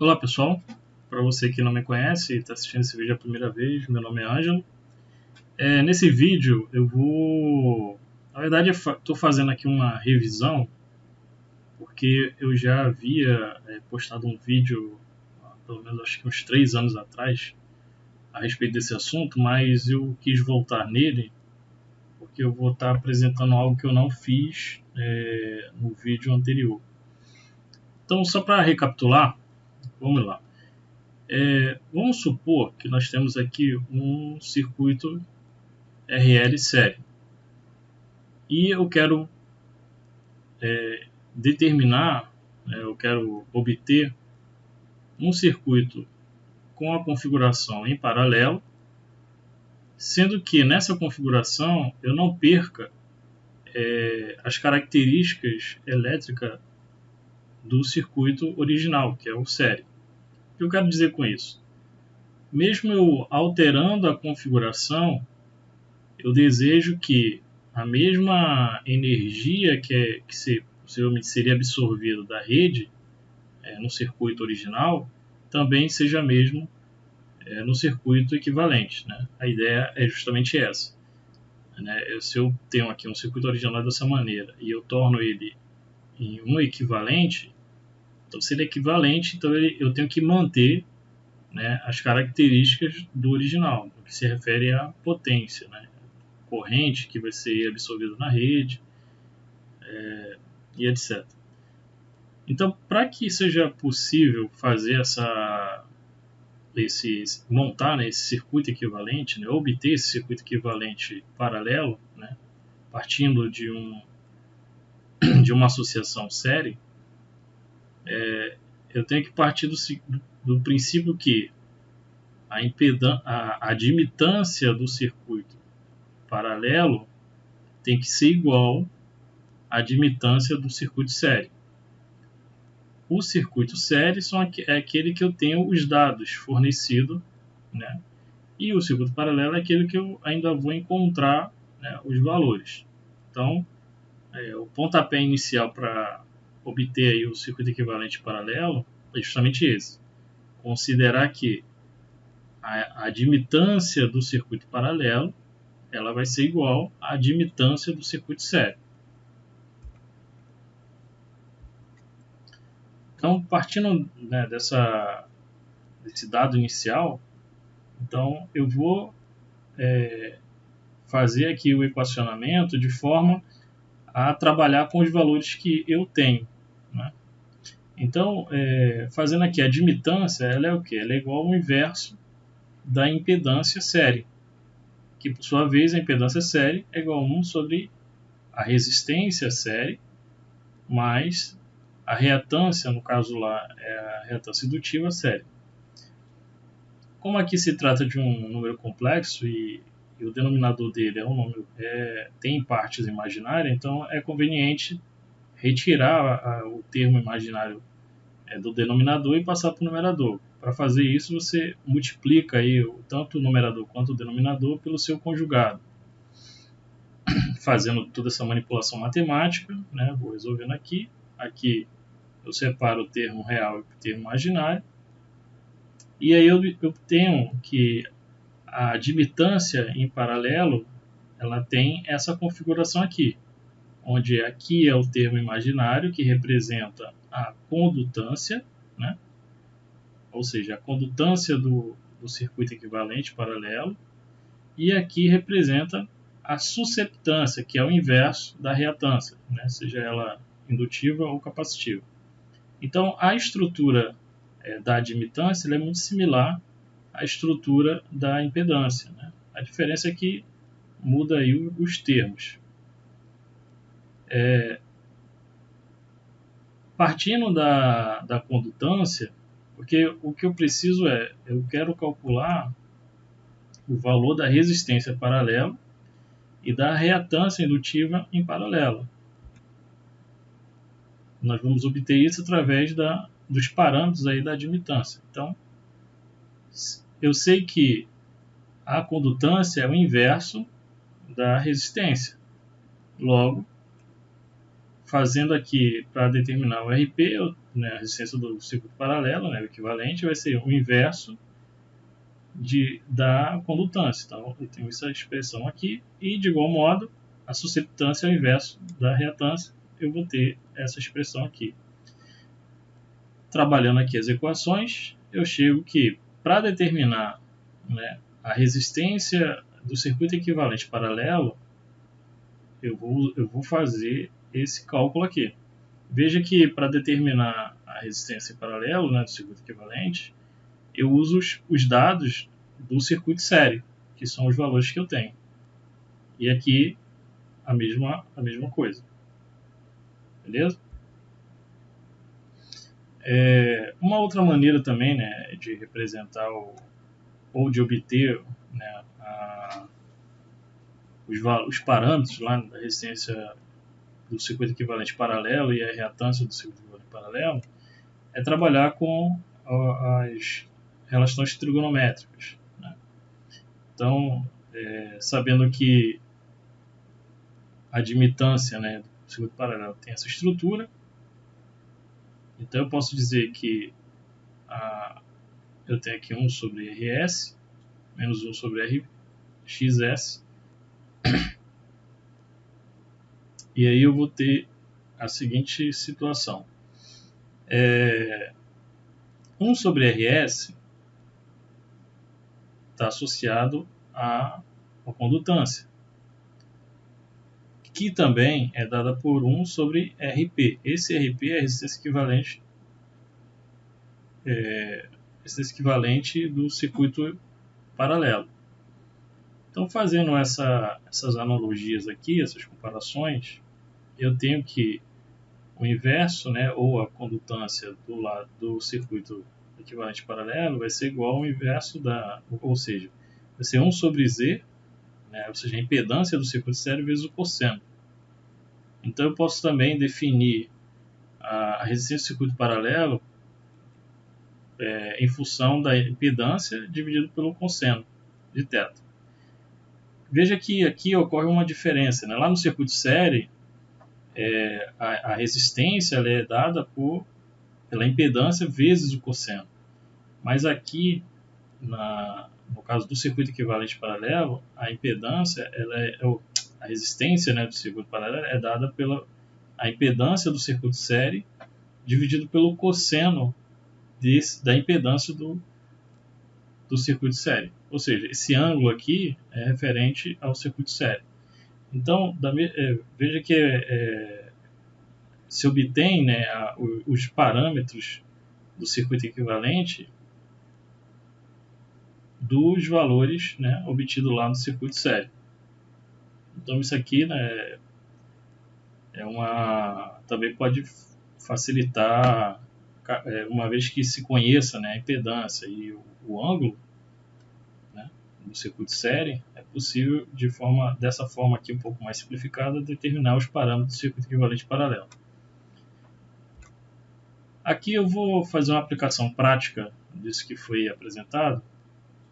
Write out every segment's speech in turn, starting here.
Olá pessoal, para você que não me conhece e está assistindo esse vídeo a primeira vez, meu nome é Ângelo. Nesse vídeo eu vou, na verdade estou fazendo aqui uma revisão, porque eu já havia postado um vídeo, pelo menos acho que uns 3 anos atrás, a respeito desse assunto, mas eu quis voltar nele, porque eu vou estar apresentando algo que eu não fiz no vídeo anterior. Então, só para recapitular, vamos lá. Vamos supor que nós temos aqui um circuito RL série e eu quero determinar, eu quero obter um circuito com a configuração em paralelo, sendo que nessa configuração eu não perca as características elétricas do circuito original, que é o série. O que eu quero dizer com isso? Mesmo eu alterando a configuração, eu desejo que a mesma energia que possivelmente seria absorvida da rede no circuito original também seja mesmo no circuito equivalente, né? A ideia é justamente essa, né? Se eu tenho aqui um circuito original dessa maneira e eu torno ele em um equivalente, então se ele é equivalente, então eu tenho que manter, né, as características do original, no que se refere à potência, né? Corrente que vai ser absorvido na rede, e etc. Então, para que seja possível fazer montar, né, esse circuito equivalente, né, obter esse circuito equivalente paralelo, né, partindo de uma associação série, eu tenho que partir do princípio que a admitância do circuito paralelo tem que ser igual à admitância do circuito série. O circuito série é aquele que eu tenho os dados fornecidos, né? E o circuito paralelo é aquele que eu ainda vou encontrar, né, os valores. Então, o pontapé inicial para obter aí o circuito equivalente paralelo é justamente esse. Considerar que a admitância do circuito paralelo ela vai ser igual à admitância do circuito série. Então, partindo, né, desse dado inicial, então eu vou fazer aqui o equacionamento de forma a trabalhar com os valores que eu tenho, né? Então, fazendo aqui a admitância, ela é o quê? Ela é igual ao inverso da impedância série, que por sua vez a impedância série é igual a 1 sobre a resistência série mais a reatância, no caso lá é a reatância indutiva série. Como aqui se trata de um número complexo e o denominador dele tem partes imaginárias, então é conveniente retirar o termo imaginário do denominador e passar para o numerador. Para fazer isso, você multiplica aí tanto o numerador quanto o denominador pelo seu conjugado. Fazendo toda essa manipulação matemática, né, vou resolvendo aqui. Aqui eu separo o termo real e o termo imaginário. E aí eu tenho que a admitância em paralelo ela tem essa configuração aqui, onde aqui é o termo imaginário que representa a condutância, né? Ou seja, a condutância do circuito equivalente paralelo, e aqui representa a susceptância, que é o inverso da reatância, né? Seja ela indutiva ou capacitiva. Então, a estrutura da admitância é muito similar à estrutura da impedância, né? A diferença é que muda aí os termos. Partindo da condutância, porque o que eu preciso eu quero calcular o valor da resistência paralela e da reatância indutiva em paralelo. Nós vamos obter isso através dos parâmetros aí da admitância. Então, eu sei que a condutância é o inverso da resistência. Logo, fazendo aqui para determinar o RP, né, a resistência do circuito paralelo, né, o equivalente, vai ser o inverso da condutância. Então, eu tenho essa expressão aqui, e de igual modo, a susceptância é o inverso da reatância, eu vou ter essa expressão aqui. Trabalhando aqui as equações, eu chego que, para determinar, né, a resistência do circuito equivalente paralelo, eu vou fazer esse cálculo aqui. Veja que, para determinar a resistência em paralelo, né, do circuito equivalente, eu uso os dados do circuito série, que são os valores que eu tenho. E aqui a mesma coisa. Beleza? Uma outra maneira também, né, de representar ou de obter, né, os parâmetros lá da resistência do circuito equivalente paralelo e a reatância do circuito equivalente paralelo é trabalhar com as relações trigonométricas, né? Então, sabendo que a admitância, né, do circuito paralelo tem essa estrutura, então eu posso dizer que eu tenho aqui 1 sobre RS menos 1 sobre RXS, e aí eu vou ter a seguinte situação. 1 sobre RS está associado à condutância, que também é dada por 1 sobre RP. Esse RP é a resistência equivalente do circuito paralelo. Então, fazendo essas analogias aqui, essas comparações, eu tenho que o inverso, né, ou a condutância do lado do circuito equivalente paralelo vai ser igual ao inverso ou seja, vai ser 1 sobre Z, né, ou seja, a impedância do circuito série vezes o cosseno. Então, eu posso também definir a resistência do circuito paralelo em função da impedância dividido pelo cosseno de θ. Veja que aqui ocorre uma diferença, né? Lá no circuito série, a resistência ela é dada pela impedância vezes o cosseno. Mas aqui, no caso do circuito equivalente paralelo, a impedância, a resistência, né, do circuito paralelo é dada pela a impedância do circuito série dividido pelo cosseno da impedância do circuito série. Ou seja, esse ângulo aqui é referente ao circuito série. Então, veja que se obtém, né, os parâmetros do circuito equivalente dos valores, né, obtidos lá no circuito série. Então, isso aqui, né, também pode facilitar, uma vez que se conheça, né, a impedância e o ângulo, né, do circuito série, é possível, dessa forma aqui um pouco mais simplificada, determinar os parâmetros do circuito equivalente paralelo. Aqui eu vou fazer uma aplicação prática disso que foi apresentado,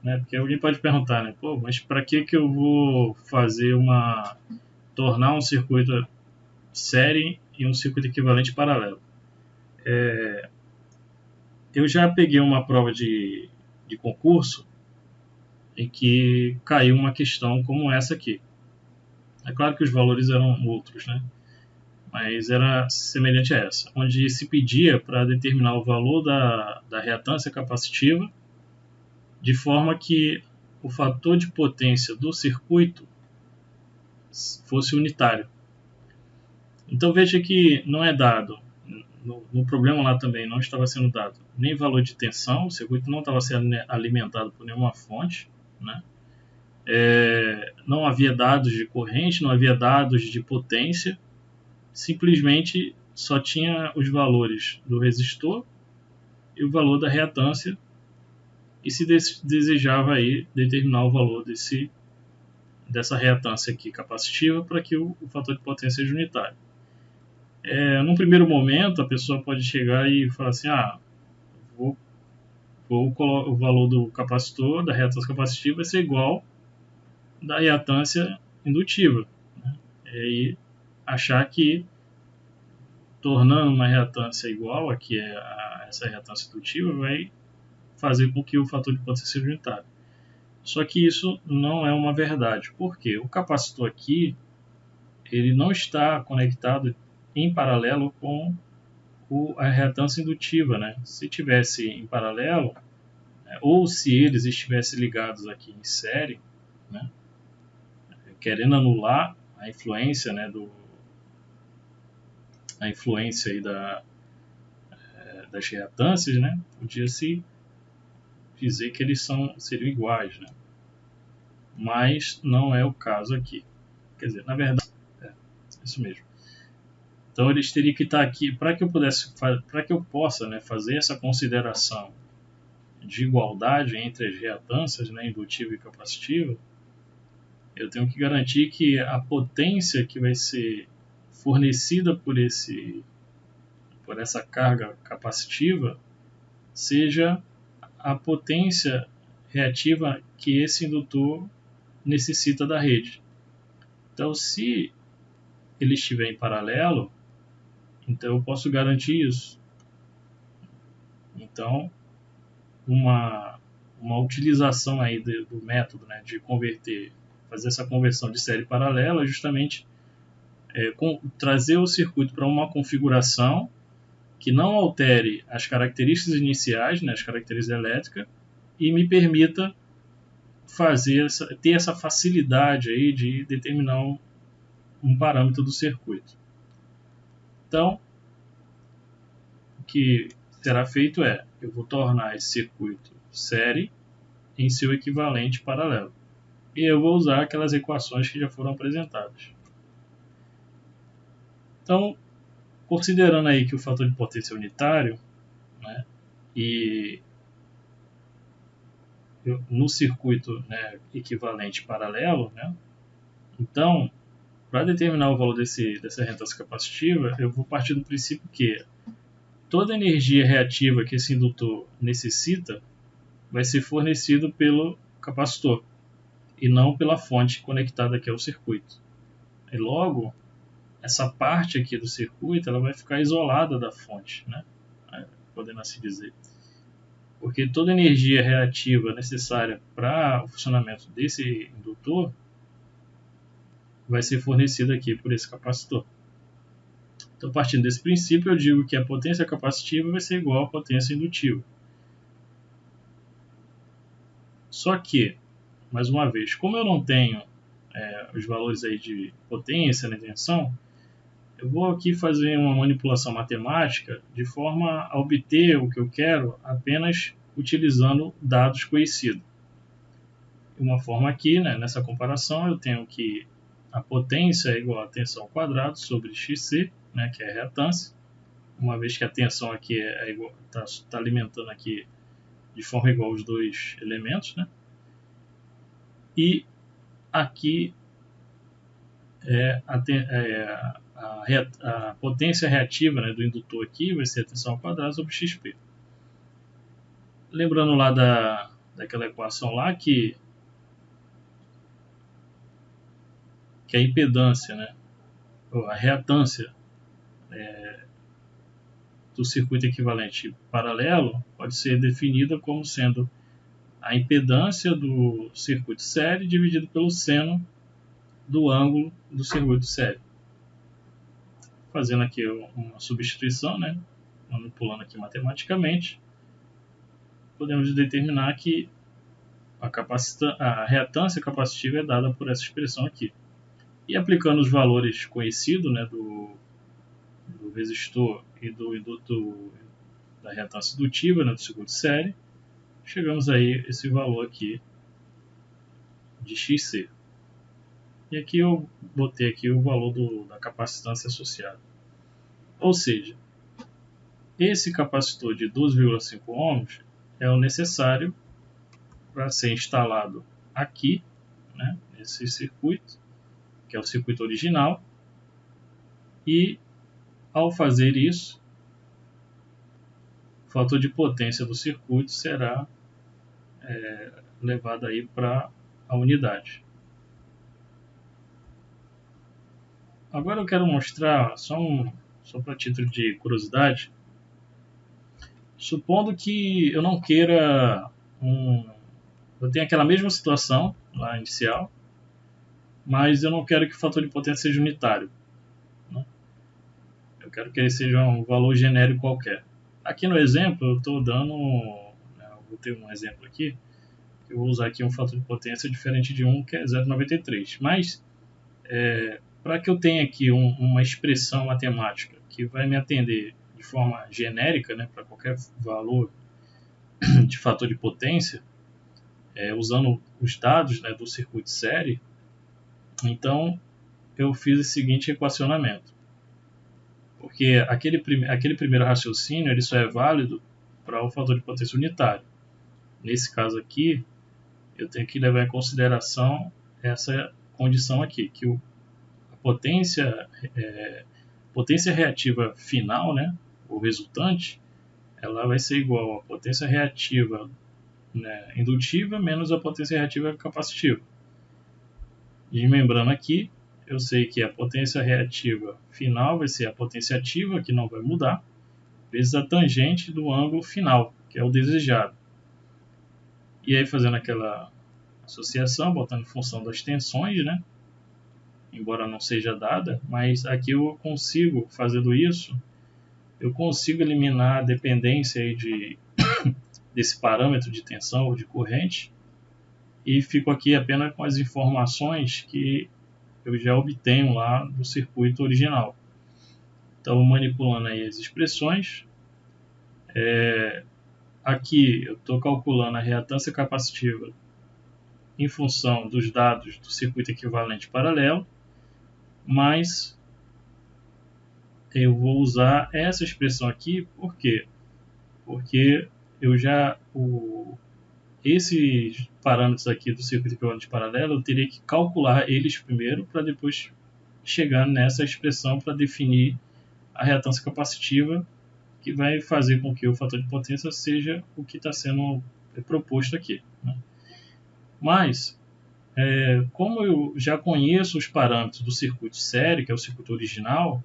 né, porque alguém pode perguntar, né, pô, mas para que eu vou tornar um circuito série e um circuito equivalente paralelo? Eu já peguei uma prova de concurso em que caiu uma questão como essa aqui. É claro que os valores eram outros, né? Mas era semelhante a essa, onde se pedia para determinar o valor da reatância capacitiva de forma que o fator de potência do circuito fosse unitário. Então veja que não é dado, no problema lá também não estava sendo dado nem valor de tensão, o circuito não estava sendo alimentado por nenhuma fonte, né? Não havia dados de corrente, não havia dados de potência, simplesmente só tinha os valores do resistor e o valor da reatância, e se desejava aí determinar o valor dessa reatância aqui capacitiva para que o fator de potência seja unitário. Num primeiro momento, a pessoa pode chegar e falar assim, o valor do capacitor, da reatância capacitiva, vai ser igual da reatância indutiva, né? E aí achar que tornando uma reatância igual aqui a essa reatância indutiva, vai fazer com que o fator de potência seja unitário. Só que isso não é uma verdade. Por quê? O capacitor aqui ele não está conectado em paralelo com a reatância indutiva, né? Se tivesse em paralelo, ou se eles estivessem ligados aqui em série, né? Querendo anular a influência, né, a influência aí das reatâncias, né? Podia-se dizer que eles seriam iguais, né? Mas não é o caso aqui. Quer dizer, na verdade, é isso mesmo. Então eles teriam que estar aqui para que eu possa, né, fazer essa consideração de igualdade entre as reatâncias, né, indutiva e capacitiva. Eu tenho que garantir que a potência que vai ser fornecida por essa carga capacitiva seja a potência reativa que esse indutor necessita da rede. Então, se ele estiver em paralelo, então eu posso garantir isso. Então, uma utilização aí do método, né, de fazer essa conversão de série paralela, justamente trazer o circuito para uma configuração que não altere as características iniciais, né, as características elétricas, e me permita ter essa facilidade aí de determinar um parâmetro do circuito. Então, o que será feito eu vou tornar esse circuito série em seu equivalente paralelo. E eu vou usar aquelas equações que já foram apresentadas. Então, considerando aí que o fator de potência é unitário, né, e no circuito, né, equivalente paralelo, né, então, para determinar o valor dessa reatância capacitiva, eu vou partir do princípio que toda a energia reativa que esse indutor necessita vai ser fornecido pelo capacitor e não pela fonte conectada aqui ao circuito. E logo, essa parte aqui do circuito ela vai ficar isolada da fonte, né? Podendo assim dizer. Porque toda a energia reativa necessária para o funcionamento desse indutor vai ser fornecida aqui por esse capacitor. Então, partindo desse princípio, eu digo que a potência capacitiva vai ser igual à potência indutiva. Só que, mais uma vez, como eu não tenho os valores aí de potência na tensão, eu vou aqui fazer uma manipulação matemática de forma a obter o que eu quero apenas utilizando dados conhecidos. De uma forma aqui, né, nessa comparação, eu tenho que a potência é igual a tensão ao quadrado sobre xc, né, que é a reatância, uma vez que a tensão aqui está alimentando aqui de forma igual os dois elementos, né? E aqui a potência reativa, né, do indutor aqui vai ser a tensão ao quadrado sobre xp. Lembrando lá daquela equação lá que a impedância, né, a reatância do circuito equivalente paralelo pode ser definida como sendo a impedância do circuito série dividido pelo seno do ângulo do circuito série. Fazendo aqui uma substituição, né, manipulando aqui matematicamente, podemos determinar que a reatância capacitiva é dada por essa expressão aqui. E aplicando os valores conhecidos, né, do resistor e do indutor da reatância indutiva, né, do circuito série, chegamos aí a esse valor aqui de xc. E aqui eu botei aqui o valor da capacitância associada. Ou seja, esse capacitor de 12,5 ohms é o necessário para ser instalado aqui, né, nesse circuito, que é o circuito original, e ao fazer isso, o fator de potência do circuito será levado aí para a unidade. Agora eu quero mostrar só só para título de curiosidade, supondo que eu não queira eu tenho aquela mesma situação lá inicial, mas eu não quero que o fator de potência seja unitário, né? Eu quero que ele seja um valor genérico qualquer. Aqui no exemplo eu estou dando, eu vou ter um exemplo aqui, eu vou usar aqui um fator de potência diferente de 1, que é 0,93. Mas, para que eu tenha aqui uma expressão matemática que vai me atender de forma genérica, né, para qualquer valor de fator de potência, usando os dados, né, do circuito de série, então eu fiz o seguinte equacionamento. Porque aquele primeiro raciocínio ele só é válido para o fator de potência unitário. Nesse caso aqui, eu tenho que levar em consideração essa condição aqui, que a potência reativa final, né, o resultante, ela vai ser igual à potência reativa, né, indutiva menos a potência reativa capacitiva. E lembrando aqui, eu sei que a potência reativa final vai ser a potência ativa, que não vai mudar, vezes a tangente do ângulo final, que é o desejado. E aí fazendo aquela associação, botando em função das tensões, né? Embora não seja dada, mas aqui eu consigo, fazendo isso, eu consigo eliminar a dependência aí desse parâmetro de tensão ou de corrente e fico aqui apenas com as informações que eu já obtenho lá do circuito original. Então, manipulando aí as expressões, aqui eu estou calculando a reatância capacitiva em função dos dados do circuito equivalente paralelo, mas eu vou usar essa expressão aqui, por quê? Porque esses parâmetros aqui do circuito equivalente paralelo, eu teria que calcular eles primeiro para depois chegar nessa expressão para definir a reatância capacitiva, que vai fazer com que o fator de potência seja o que está sendo proposto aqui, né? Mas, como eu já conheço os parâmetros do circuito série, que é o circuito original,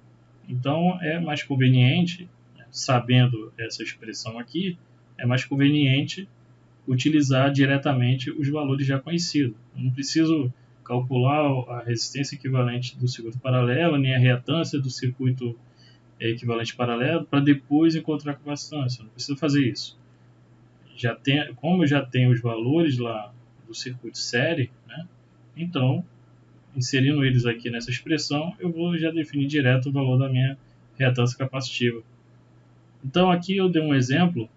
então é mais conveniente, sabendo essa expressão aqui, é mais conveniente utilizar diretamente os valores já conhecidos. Eu não preciso calcular a resistência equivalente do circuito paralelo, nem a reatância do circuito equivalente paralelo, para depois encontrar a capacitância. Eu não preciso fazer isso. Como eu já tenho os valores lá do circuito série, né, então, inserindo eles aqui nessa expressão, eu vou já definir direto o valor da minha reatância capacitiva. Então, aqui eu dei um exemplo,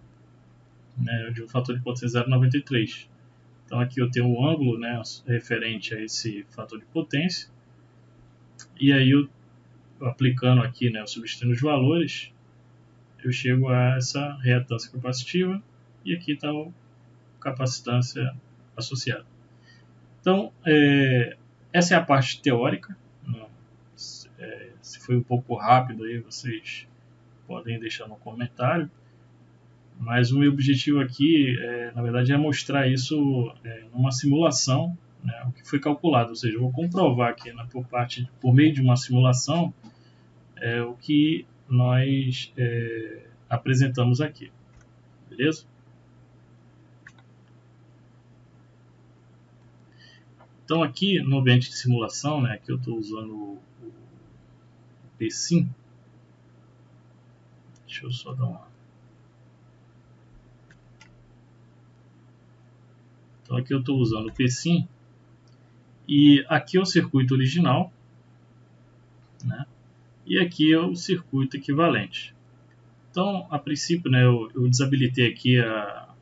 né, de um fator de potência 0,93. Então, aqui eu tenho um ângulo, né, referente a esse fator de potência. E aí, aplicando aqui, né, substituindo os valores, eu chego a essa reatância capacitiva. E aqui está a capacitância associada. Então, essa é a parte teórica, né? Se foi um pouco rápido aí, vocês podem deixar no comentário. Mas o meu objetivo aqui, na verdade, é mostrar isso numa simulação, né, o que foi calculado. Ou seja, eu vou comprovar aqui, né, por meio de uma simulação, o que nós apresentamos aqui. Beleza? Então, aqui no ambiente de simulação, né, aqui eu estou usando o PSIM. Deixa eu só dar uma... Então, aqui eu estou usando o PSIM. E aqui é o circuito original, né? E aqui é o circuito equivalente. Então, a princípio, né, eu desabilitei aqui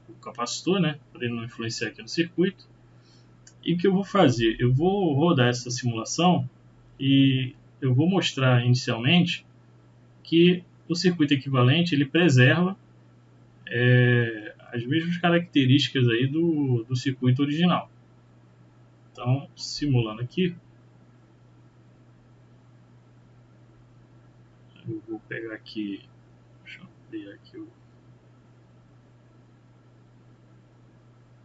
o capacitor, né, para ele não influenciar aqui no circuito. E o que eu vou fazer? Eu vou rodar essa simulação e eu vou mostrar inicialmente que o circuito equivalente ele preserva as mesmas características aí do circuito original. Então, simulando aqui, eu vou pegar aqui, deixa eu ver aqui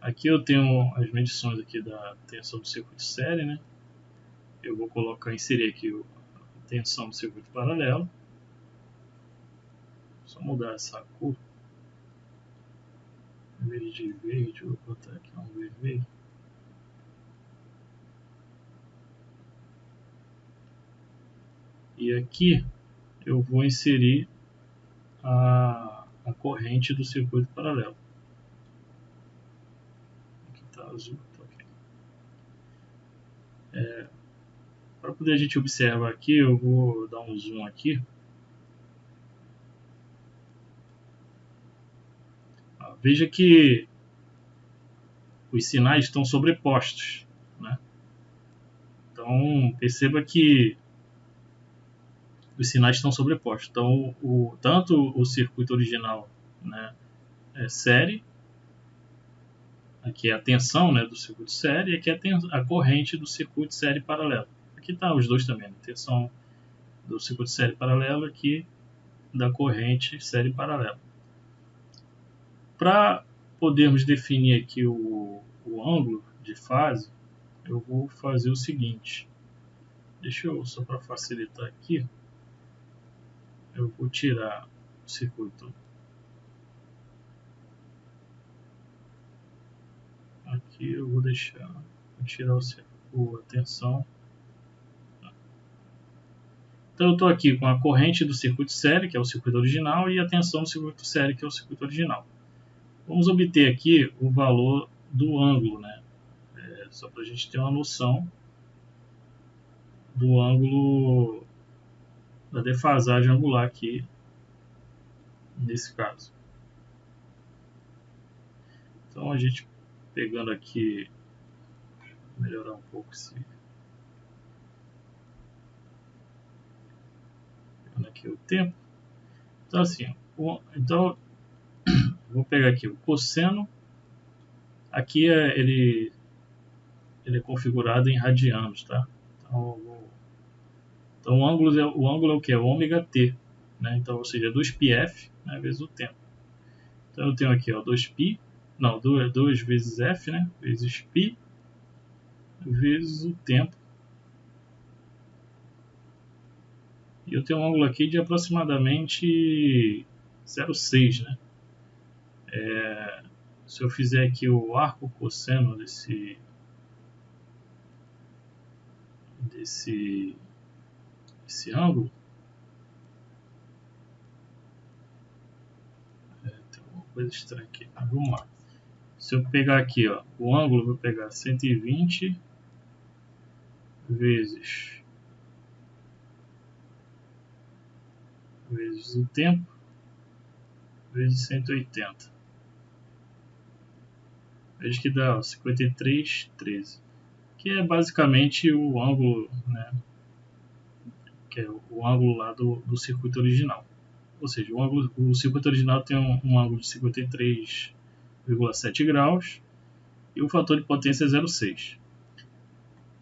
aqui eu tenho as medições aqui da tensão do circuito série, né? Eu vou inserir aqui a tensão do circuito paralelo. Só mudar essa cor. Em vez de verde, vou botar aqui um vermelho. E aqui eu vou inserir a corrente do circuito paralelo. Aqui está azul, tá ok. Para poder a gente observar aqui, eu vou dar um zoom aqui. Veja que os sinais estão sobrepostos, né? Então perceba que os sinais estão sobrepostos. Então tanto o circuito original, né, é série, aqui é a tensão, né, do circuito série, e aqui é a corrente do circuito série paralelo. Aqui está os dois também, né? Tensão do circuito série paralelo, aqui da corrente série paralela. Para podermos definir aqui o ângulo de fase, eu vou fazer o seguinte. Deixa eu, só para facilitar aqui, eu vou tirar o circuito. Aqui eu vou tirar a tensão. Então eu estou aqui com a corrente do circuito série, que é o circuito original, e a tensão do circuito série, que é o circuito original. Vamos obter aqui o valor do ângulo, né? Só para a gente ter uma noção do ângulo da defasagem angular aqui, nesse caso. Então a gente pegando aqui, melhorar um pouco pegando aqui o tempo. Então assim, vou pegar aqui o cosseno. Aqui ele é configurado em radianos, tá? Então o ângulo é o que? É ômega t, né? Então, ou seja, 2πf, né, vezes o tempo. Então eu tenho aqui, ó, 2π, não, 2 vezes f, né, vezes π, vezes o tempo. E eu tenho um ângulo aqui de aproximadamente 0,6, né? Se eu fizer aqui o arco cosseno desse ângulo, tem uma coisa estranha aqui. Vamos lá. Se eu pegar aqui, ó, o ângulo, eu vou pegar 120 vezes o tempo vezes 180. Veja que dá 53,13, que é basicamente o ângulo, né, que é o ângulo lá do circuito original. Ou seja, o circuito original tem um ângulo de 53,7 graus e o fator de potência é 0,6.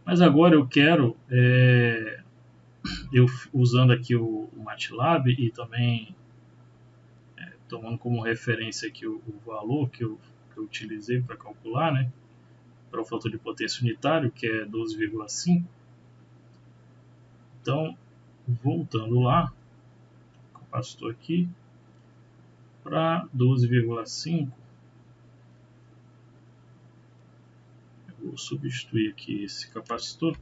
Mas agora eu quero, usando aqui o MATLAB e também tomando como referência aqui o valor que eu utilizei para calcular, né, para o fator de potência unitário, que é 12,5. Então, voltando lá, capacitor aqui, para 12,5, eu vou substituir aqui esse capacitor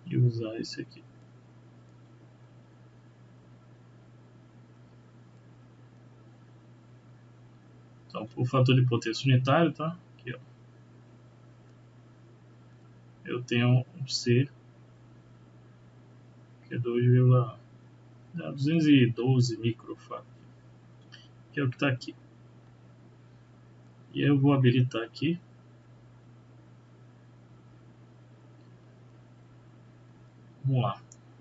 e usar esse aqui. Então, o fator de potência unitário, tá? Aqui, ó. Eu tenho um C, que é 212 microfarad, que é o que está aqui. E aí eu vou habilitar aqui. Vamos lá.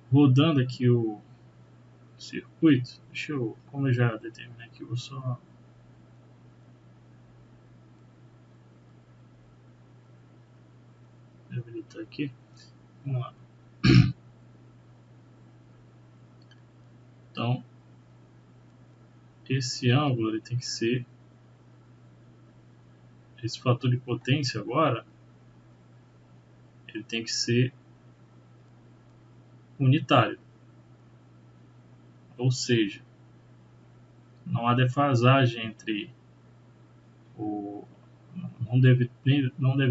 Rodando aqui o circuito, como eu já determinei aqui, eu vou só habilitar aqui. Vamos lá. Então, esse ângulo ele tem que ser, esse fator de potência agora, ele tem que ser unitário. ou seja, não há defasagem entre não deve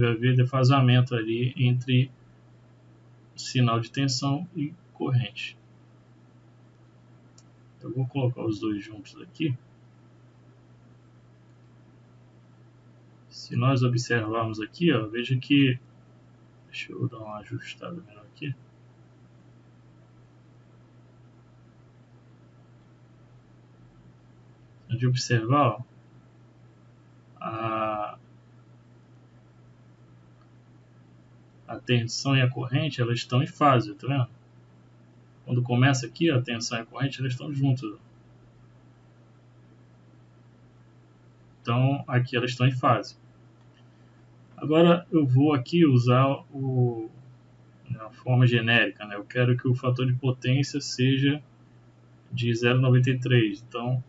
haver defasamento ali entre sinal de tensão e corrente. Eu vou colocar os dois juntos aqui. Se nós observarmos aqui, ó, veja que... Deixa eu dar uma ajustada melhor aqui. De observar, ó, a tensão e a corrente, elas estão em fase, tá vendo? Quando começa aqui, a tensão e a corrente, elas estão juntas. Então, aqui elas estão em fase. Agora, eu vou aqui usar a forma genérica, né? Eu quero que o fator de potência seja de 0,93. Então,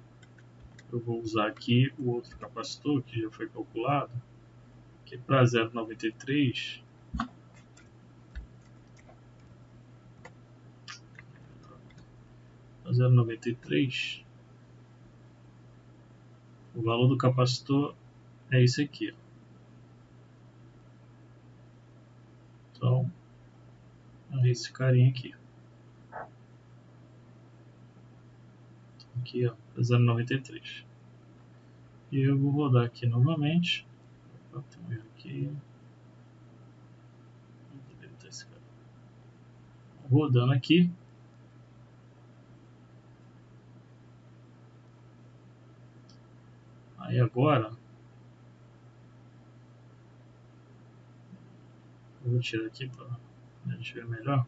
eu vou usar aqui o outro capacitor, que já foi calculado, que para 0,93... 0,93, o valor do capacitor é esse aqui. Então, é esse carinha aqui. Aqui, ó, 0,93. E eu vou rodar aqui novamente. Opa, tem um erro aqui. Rodando aqui. Aí agora, eu vou tirar aqui para a gente ver melhor.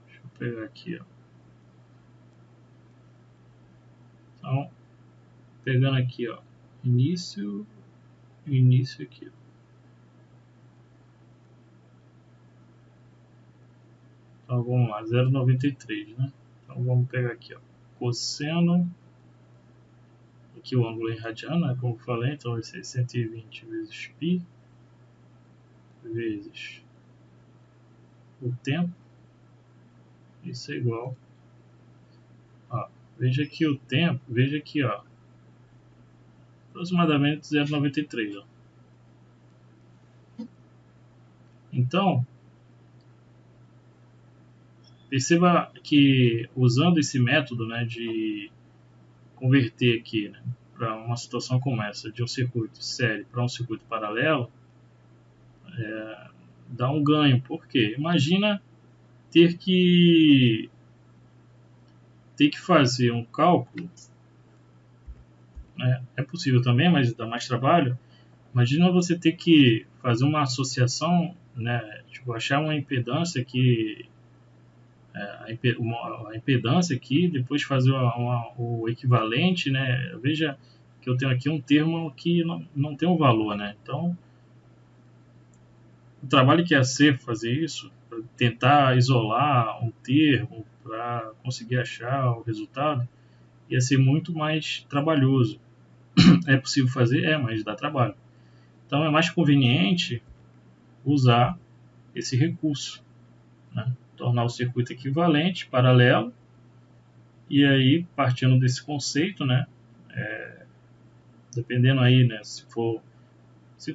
Deixa eu pegar aqui, ó. Então, pegando aqui, ó, início aqui, ó. Então vamos lá, 0,93, né? Então vamos pegar aqui, ó, cosseno, aqui o ângulo em radiano, né, como eu falei, então vai ser 120 vezes π vezes o tempo. Isso é igual, ó, veja aqui o tempo, veja aqui, ó, aproximadamente 0,93, ó. Então, perceba que usando esse método, né, de converter aqui, né, para uma situação como essa, de um circuito série para um circuito paralelo, dá um ganho. Por quê? Imagina ter que fazer um cálculo, né? É possível também, mas dá mais trabalho. Imagina você ter que fazer uma associação, né, tipo, achar uma impedância que a impedância aqui, depois fazer o equivalente, né? Veja que eu tenho aqui um termo que não tem um valor, né? Então, o trabalho que ia ser fazer isso, tentar isolar um termo para conseguir achar o resultado, ia ser muito mais trabalhoso. É possível fazer? É, mas dá trabalho. Então, é mais conveniente usar esse recurso, né? Tornar o circuito equivalente, paralelo, e aí, partindo desse conceito, né, dependendo aí, né, se for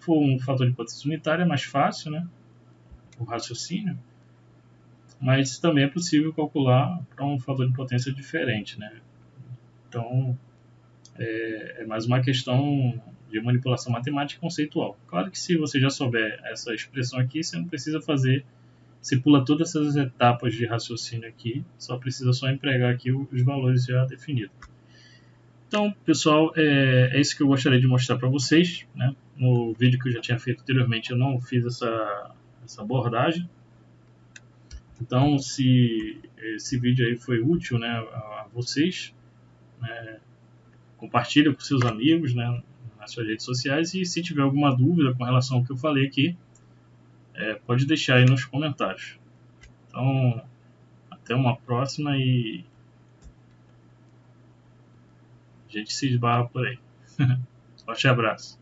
um fator de potência unitária, é mais fácil, né, o raciocínio, mas também é possível calcular para um fator de potência diferente, né. Então, é mais uma questão de manipulação matemática conceitual. Claro que se você já souber essa expressão aqui, você não precisa fazer, você pula todas essas etapas de raciocínio aqui, só precisa empregar aqui os valores já definidos. Então, pessoal, é isso que eu gostaria de mostrar para vocês, né? No vídeo que eu já tinha feito anteriormente, eu não fiz essa abordagem. Então, se esse vídeo aí foi útil, né, a vocês, né, compartilha com seus amigos, né, nas suas redes sociais, e se tiver alguma dúvida com relação ao que eu falei aqui, pode deixar aí nos comentários. Então, até uma próxima e a gente se esbarra por aí. Forte abraço.